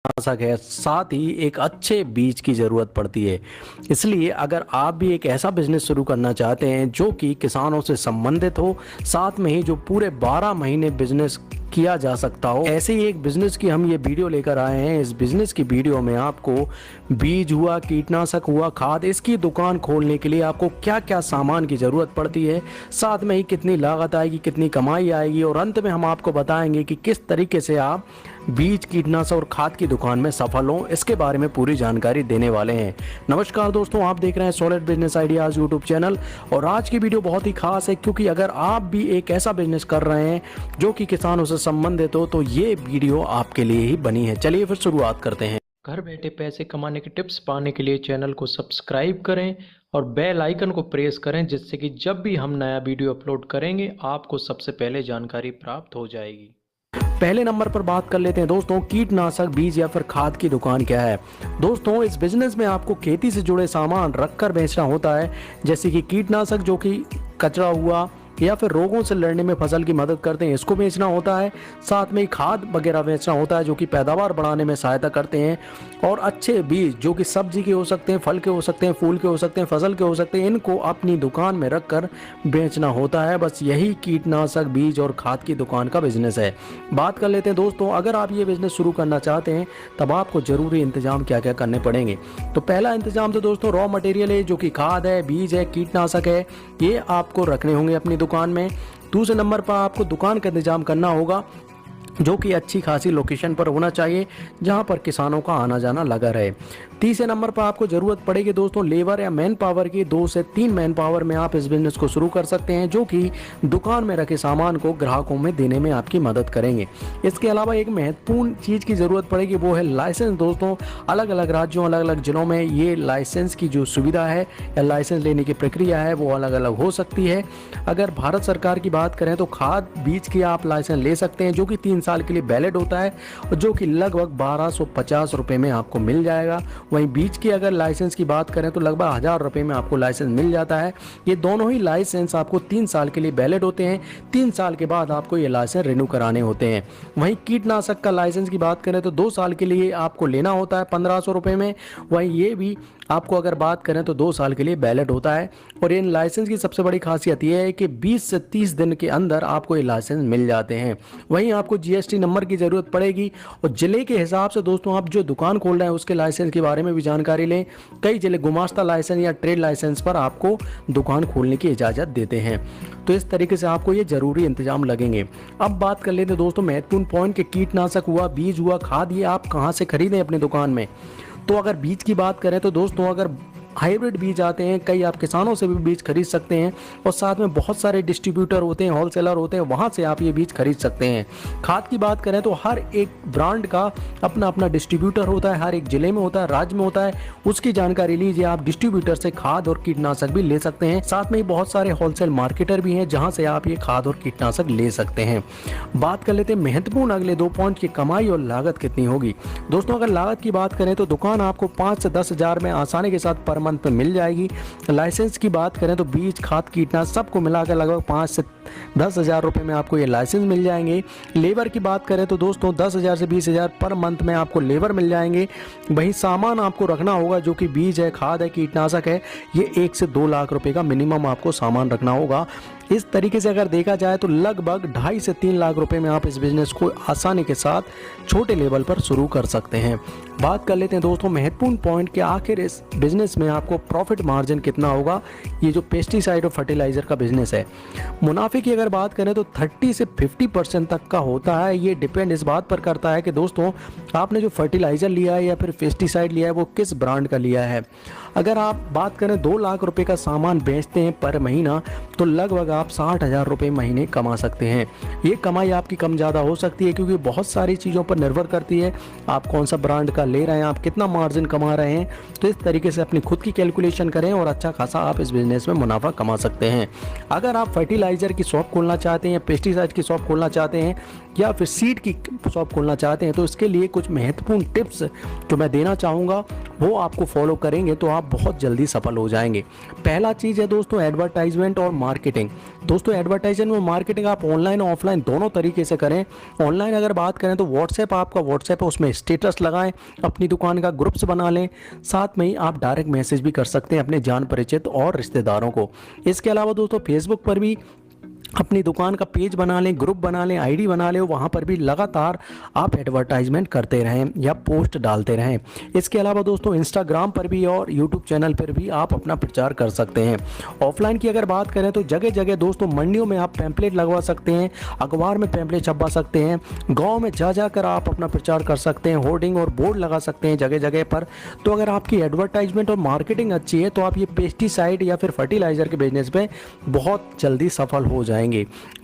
कीटनाशक है, साथ ही एक अच्छे बीज की ज़रूरत पड़ती है। इसलिए अगर आप भी एक ऐसा बिजनेस शुरू करना चाहते हैं जो कि किसानों से संबंधित हो, साथ में ही जो पूरे 12 महीने बिजनेस किया जा सकता हो, ऐसे ही एक बिजनेस की हम ये वीडियो लेकर आए हैं। इस बिजनेस की वीडियो में आपको बीज हुआ, कीटनाशक हुआ, खाद, इसकी दुकान खोलने के लिए आपको क्या क्या सामान की ज़रूरत पड़ती है, साथ में ही कितनी लागत आएगी, कितनी कमाई आएगी, और अंत में हम आपको बताएंगे कि किस तरीके से आप बीज, कीटनाशक और खाद की दुकान में सफल हों। इसके बारे में पूरी जानकारी देने वाले हैं। नमस्कार दोस्तों, आप देख रहे हैं solid business ideas YouTube channel, और आज की वीडियो बहुत ही खास है क्योंकि अगर आप भी एक ऐसा बिजनेस कर रहे हैं जो कि किसानों से संबंधित हो तो ये वीडियो आपके लिए ही बनी है। चलिए फिर शुरुआत करते हैं। घर बैठे पैसे कमाने के टिप्स पाने के लिए चैनल को सब्सक्राइब करें और बेल आइकन को प्रेस करें, जिससे कि जब भी हम नया वीडियो अपलोड करेंगे आपको सबसे पहले जानकारी प्राप्त हो जाएगी। पहले नंबर पर बात कर लेते हैं दोस्तों, कीटनाशक, बीज या फिर खाद की दुकान क्या है। दोस्तों, इस बिजनेस में आपको खेती से जुड़े सामान रखकर बेचना होता है, जैसे कि कीटनाशक जो कि कचरा हुआ या फिर रोगों से लड़ने में फसल की मदद करते हैं, इसको बेचना होता है। साथ में खाद वगैरह बेचना होता है जो कि पैदावार बढ़ाने में सहायता करते हैं, और अच्छे बीज जो कि सब्जी के हो सकते हैं, फल के हो सकते हैं, फूल के हो सकते हैं, फसल के हो सकते हैं, इनको अपनी दुकान में रखकर बेचना होता है। बस यही कीटनाशक, बीज और खाद की दुकान का बिजनेस है। बात कर लेते हैं दोस्तों, अगर आप ये बिजनेस शुरू करना चाहते हैं तब आपको जरूरी इंतजाम क्या क्या करने पड़ेंगे। तो पहला इंतजाम तो दोस्तों रॉ मटेरियल है, जो कि खाद है, बीज है, कीटनाशक है, ये आपको रखने होंगे अपनी दुकान में। दूसरे नंबर पर आपको दुकान का इंतजाम करना होगा जो कि अच्छी खासी लोकेशन पर होना चाहिए जहां पर किसानों का आना जाना लगा रहे। तीसरे नंबर पर आपको ज़रूरत पड़ेगी दोस्तों लेबर या मैन पावर की। 2 से 3 मैन पावर में आप इस बिज़नेस को शुरू कर सकते हैं जो कि दुकान में रखे सामान को ग्राहकों में देने में आपकी मदद करेंगे। इसके अलावा एक महत्वपूर्ण चीज़ की ज़रूरत पड़ेगी, वो है लाइसेंस। दोस्तों, अलग अलग राज्यों, अलग अलग ज़िलों में ये लाइसेंस की जो सुविधा है या लाइसेंस लेने की प्रक्रिया है वो अलग अलग हो सकती है। अगर भारत सरकार की बात करें तो खाद, बीज की आप लाइसेंस ले सकते हैं जो कि 3 साल के लिए वैलिड होता है, और जो कि लगभग 1250 रुपये में आपको मिल जाएगा। वहीं बीज की अगर लाइसेंस की बात करें तो लगभग 1000 रुपये में आपको लाइसेंस मिल जाता है। ये दोनों ही लाइसेंस आपको 3 साल के लिए वैलिड होते हैं। 3 साल के बाद आपको ये लाइसेंस रिन्यू कराने होते हैं। वहीं कीटनाशक का लाइसेंस की बात करें तो 2 साल के लिए आपको लेना होता है 1500 रुपये में। वहीं ये भी आपको अगर बात करें तो 2 साल के लिए वैलिड होता है। और इन लाइसेंस की सबसे बड़ी खासियत यह है कि 20 से 30 दिन के अंदर आपको ये लाइसेंस मिल जाते हैं। वहीं आपको जीएसटी नंबर की ज़रूरत पड़ेगी, और ज़िले के हिसाब से दोस्तों आप जो दुकान खोल रहे हैं उसके लाइसेंस के बारे में भी जानकारी लें। कई ज़िले गुमास्ता लाइसेंस या ट्रेड लाइसेंस पर आपको दुकान खोलने की इजाज़त देते हैं। तो इस तरीके से आपको ये ज़रूरी इंतजाम लगेंगे। अब बात कर लेते हैं दोस्तों महत्वपूर्ण पॉइंट के कीटनाशक हुआ, बीज हुआ, खाद, ये आप कहाँ से खरीदें अपनी दुकान में। तो अगर बीज की बात करें तो दोस्तों अगर हाइब्रिड बीज आते हैं, कई आप किसानों से भी बीज खरीद सकते हैं, और साथ में बहुत सारे डिस्ट्रीब्यूटर होते हैं, होलसेलर होते हैं, वहाँ से आप ये बीज खरीद सकते हैं। खाद की बात करें तो हर एक ब्रांड का अपना अपना डिस्ट्रीब्यूटर होता है, हर एक ज़िले में होता है, राज्य में होता है, उसकी जानकारी लीजिए। आप डिस्ट्रीब्यूटर से खाद और कीटनाशक भी ले सकते हैं। साथ में ही बहुत सारे होलसेल मार्केटर भी हैं जहाँ से आप ये खाद और कीटनाशक ले सकते हैं। बात कर लेते हैं महत्वपूर्ण अगले 2 पॉइंट की, कमाई और लागत कितनी होगी। दोस्तों, अगर लागत की बात करें तो दुकान आपको 5 से 10 हज़ार में आसानी के साथ पर मंथ पे मिल जाएगी। लाइसेंस की बात करें तो बीज, खाद, कीटनाशक सबको मिलाकर लगभग 5 से 10 हज़ार रुपये में आपको ये लाइसेंस मिल जाएंगे। लेबर की बात करें तो दोस्तों 10 हज़ार से 20 हज़ार पर मंथ में आपको लेबर मिल जाएंगे। वही सामान आपको रखना होगा जो कि बीज है, खाद है, कीटनाशक है, ये 1 से 2 लाख रुपए का मिनिमम आपको सामान रखना होगा। इस तरीके से अगर देखा जाए तो लगभग 2.5 से 3 लाख रुपए में आप इस बिजनेस को आसानी के साथ छोटे लेवल पर शुरू कर सकते हैं। बात कर लेते हैं दोस्तों महत्वपूर्ण पॉइंट के, आखिर इस बिजनेस में आपको प्रॉफिट मार्जिन कितना होगा। ये जो पेस्टिसाइड और फर्टिलाइजर का बिजनेस है, मुनाफे की अगर बात करें तो 30 से 50% तक का होता है। ये डिपेंड इस बात पर करता है कि दोस्तों आपने जो फर्टिलाइजर लिया है या फिर पेस्टिसाइड लिया है वो किस ब्रांड का लिया है। अगर आप बात करें 2 लाख रुपए का सामान बेचते हैं पर महीना तो लगभग आप 60,000 रुपये महीने कमा सकते हैं। ये कमाई आपकी कम ज़्यादा हो सकती है क्योंकि बहुत सारी चीज़ों पर निर्भर करती है, आप कौन सा ब्रांड का ले रहे हैं, आप कितना मार्जिन कमा रहे हैं। तो इस तरीके से अपनी खुद की कैलकुलेशन करें और अच्छा खासा आप इस बिजनेस में मुनाफा कमा सकते हैं। अगर आप फर्टिलाइज़र की शॉप खोलना चाहते हैं या पेस्टिसाइड की शॉप खोलना चाहते हैं या फिर सीड की शॉप खोलना चाहते हैं तो इसके लिए कुछ महत्वपूर्ण टिप्स जो मैं देना चाहूँगा वो आपको फॉलो करेंगे तो आप बहुत जल्दी सफल हो जाएंगे। पहला चीज़ है दोस्तों एडवर्टाइजमेंट और मार्केटिंग। दोस्तों एडवर्टाइजमेंट और मार्केटिंग आप ऑनलाइन और ऑफलाइन दोनों तरीके से करें। ऑनलाइन अगर बात करें तो व्हाट्सएप, आपका व्हाट्सएप है उसमें स्टेटस लगाएं, अपनी दुकान का ग्रुप्स बना लें, साथ में ही आप डायरेक्ट मैसेज भी कर सकते हैं अपने जान परिचित और रिश्तेदारों को। इसके अलावा दोस्तों फेसबुक पर भी अपनी दुकान का पेज बना लें, ग्रुप बना लें, आईडी बना लें, वहाँ पर भी लगातार आप एडवर्टाइजमेंट करते रहें या पोस्ट डालते रहें। इसके अलावा दोस्तों इंस्टाग्राम पर भी और यूट्यूब चैनल पर भी आप अपना प्रचार कर सकते हैं। ऑफलाइन की अगर बात करें तो जगह जगह दोस्तों मंडियों में आप पैम्पलेट लगवा सकते हैं, अखबार में पैम्पलेट छपवा सकते हैं, गाँव में जा जाकर आप अपना प्रचार कर सकते हैं, होर्डिंग और बोर्ड लगा सकते हैं जगह जगह पर। तो अगर आपकी एडवर्टाइजमेंट और मार्केटिंग अच्छी है तो आप ये पेस्टिसाइड या फिर फर्टिलाइजर के बिजनेस में बहुत जल्दी सफल हो जाएंगे।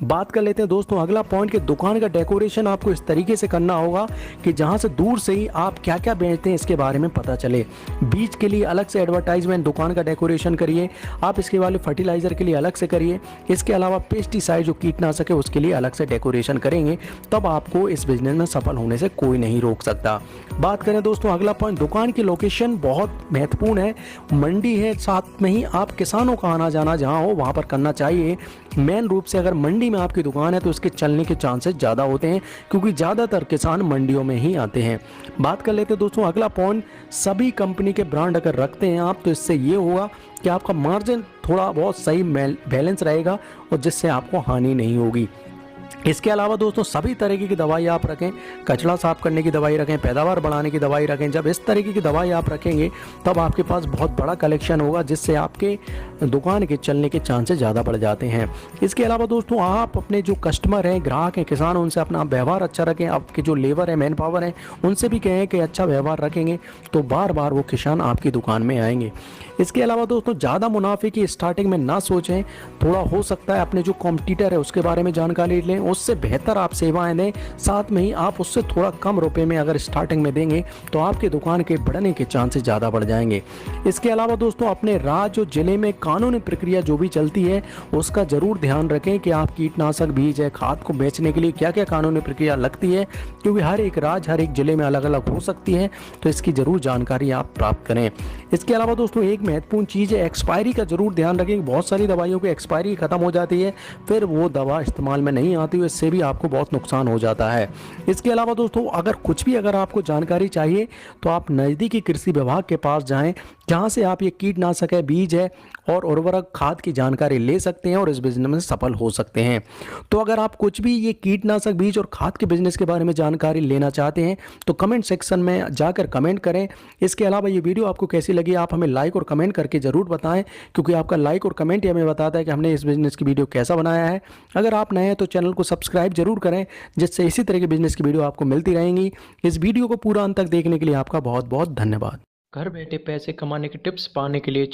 बात कर लेते हैं दोस्तों अगला पॉइंट कि दुकान का डेकोरेशन आपको इस तरीके से करना होगा कि जहां से दूर से ही आप क्या क्या बेचते हैं इसके बारे में पता चले। बीज के लिए अलग से एडवर्टाइजमेंट, दुकान का डेकोरेशन करिए। आप इसके वाले फर्टिलाइजर के लिए अलग से करिए। इसके अलावा पेस्टिसाइड जो कीटनाशक है उसके लिए अलग से डेकोरेशन करेंगे, तब आपको इस बिजनेस में सफल होने से कोई नहीं रोक सकता। बात करें दोस्तों अगला पॉइंट, दुकान की लोकेशन बहुत महत्वपूर्ण है। मंडी है, साथ में ही आप किसानों का आना जाना जहां हो वहां पर करना चाहिए। मेन रूप से अगर मंडी में आपकी दुकान है तो इसके चलने के चांसेस ज़्यादा होते हैं क्योंकि ज़्यादातर किसान मंडियों में ही आते हैं। बात कर लेते हैं दोस्तों अगला पॉइंट, सभी कंपनी के ब्रांड अगर रखते हैं आप तो इससे ये होगा कि आपका मार्जिन थोड़ा बहुत सही बैलेंस रहेगा और जिससे आपको हानि नहीं होगी। इसके अलावा दोस्तों सभी तरीके की दवाई आप रखें, कचरा साफ करने की दवाई रखें, पैदावार बढ़ाने की दवाई रखें। जब इस तरीके की दवाई आप रखेंगे तब आपके पास बहुत बड़ा कलेक्शन होगा जिससे आपके दुकान के चलने के चांसेस ज़्यादा बढ़ जाते हैं। इसके अलावा दोस्तों आप अपने जो कस्टमर हैं, ग्राहक हैं, किसान, उनसे अपना व्यवहार अच्छा रखें। आपके जो लेबर है, मैन पावर है, उनसे भी कहें कि अच्छा व्यवहार रखेंगे तो बार बार वो किसान आपकी दुकान में आएंगे। इसके अलावा दोस्तों ज़्यादा मुनाफे की स्टार्टिंग में ना सोचें, थोड़ा हो सकता है अपने जो कॉम्पिटिटर है उसके बारे में जानकारी लें, उससे बेहतर आप सेवाएं दें, साथ में ही आप उससे थोड़ा कम रुपए में अगर स्टार्टिंग में देंगे तो आपकी दुकान के बढ़ने के चांसेस ज़्यादा बढ़ जाएंगे। इसके अलावा दोस्तों अपने राज्य और जिले में कानूनी प्रक्रिया जो भी चलती है उसका जरूर ध्यान रखें कि आप कीटनाशक, बीज है, खाद को बेचने के लिए क्या क्या कानूनी प्रक्रिया लगती है, क्योंकि हर एक राज्य, हर एक जिले में अलग अलग हो सकती है, तो इसकी जरूर जानकारी आप प्राप्त करें। इसके अलावा दोस्तों एक महत्वपूर्ण चीज़ है एक्सपायरी का जरूर ध्यान रखें। बहुत सारी दवाइयों की एक्सपायरी खत्म हो जाती है, फिर वो दवा इस्तेमाल में नहीं आती, इससे भी आपको बहुत नुकसान हो जाता है। इसके अलावा दोस्तों अगर आपको जानकारी चाहिए तो आप नज़दीकी कृषि विभाग के पास जाएं, जहां से आप ये कीटनाशक है, बीज है और उर्वरक, खाद की जानकारी ले सकते हैं और इस बिजनेस में सफल हो सकते हैं। तो अगर आप कुछ भी ये कीटनाशक, बीज और खाद के बिजनेस के बारे में जानकारी लेना चाहते हैं तो कमेंट सेक्शन में जाकर कमेंट करें। इसके अलावा ये वीडियो आपको कैसी लगी आप हमें लाइक और कमेंट करके ज़रूर बताएं, क्योंकि आपका लाइक और कमेंट ही हमें बताता है कि हमने इस बिजनेस की वीडियो कैसा बनाया है। अगर आप नए हैं तो चैनल को सब्सक्राइब जरूर करें, जिससे इसी तरह की बिजनेस की वीडियो आपको मिलती रहेंगी। इस वीडियो को पूरा अंत तक देखने के लिए आपका बहुत बहुत धन्यवाद। घर बैठे पैसे कमाने के टिप्स पाने के लिए